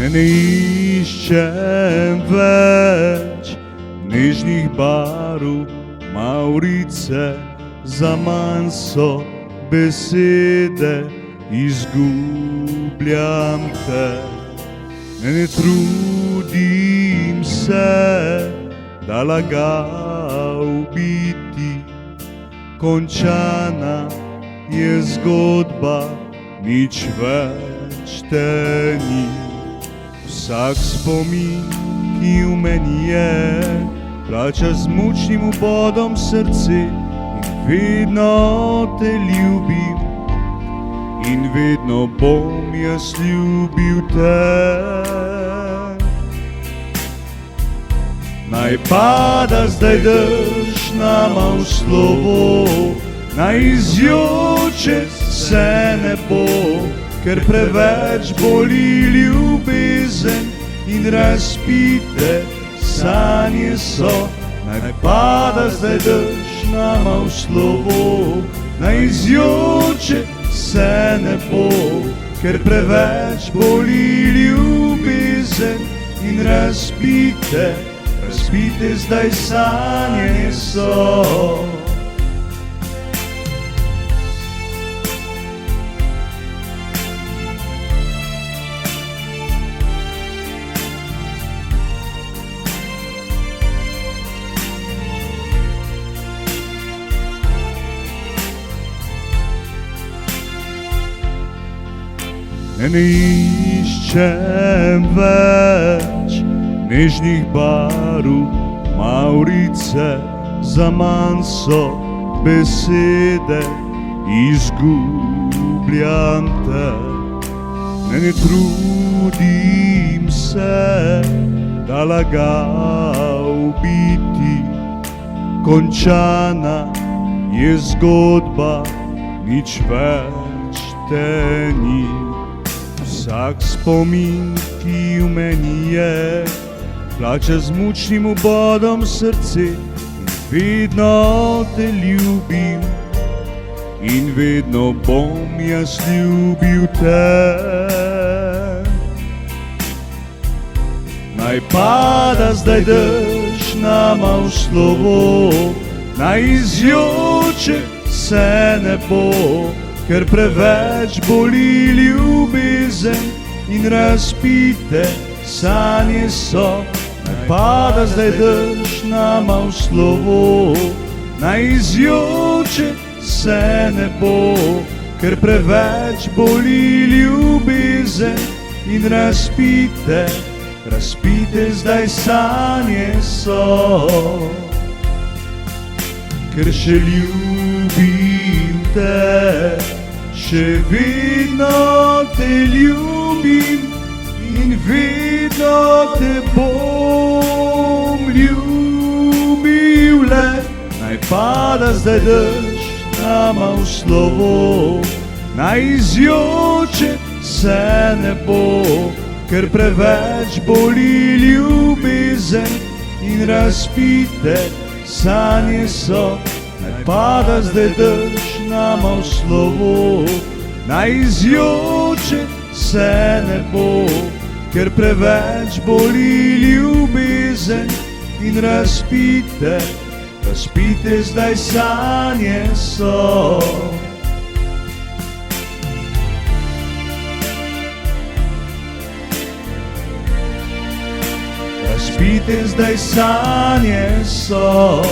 Ne iščem več nežnih barv Mavrice, zaman so besede, izgubljam te. Ne trudim se, da lagal biti, končana je zgodba, nič več te ni. Vsak spomin, ki v meni je, plača z mučnim ubodom srce, in vedno te ljubim, in vedno bom jaz ljubil te. Naj pada zdaj dež nama v slovo, naj izjoče se nebo, ker preveč boli ljubezen in razpite sanje so. Naj pada zdaj dež nama v slovo, naj izjoče se nebo, ker preveč boli ljubezen in razpite zdaj sanje so. Ne iščem več nežnih barv Mavrice, zaman so besede, izgubljam te. Ne trudim se, da lagal biti, končana je zgodba, nič več te ni. Vsak spomin, ki v meni je, plača z mučnim ubodom srce, in vedno te ljubim, in vedno bom jaz ljubil te. Naj pada zdaj dež nama v slovo, naj izjoče se nebo, ker preveč boli ljubezen in razpite sanje so. Naj pada zdaj dež nama v slovo, naj izjoče se nebo, ker preveč boli ljubezen in razpite zdaj sanje so. Ker še ljubim te, še vedno te ljubim in vedno te bom ljubil le. Naj pada zdaj dež nama v slovo, naj izjoče se nebo, ker preveč boli ljubezen in razpite sanje so. Naj pada zdaj dež nama v slovo, naj izjoče se nebo, ker preveč boli ljubezen in razpite zdaj sanje so. Razpite zdaj sanje so.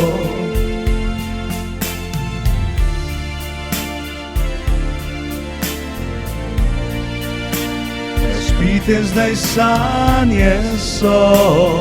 Razpite zdaj sanje so.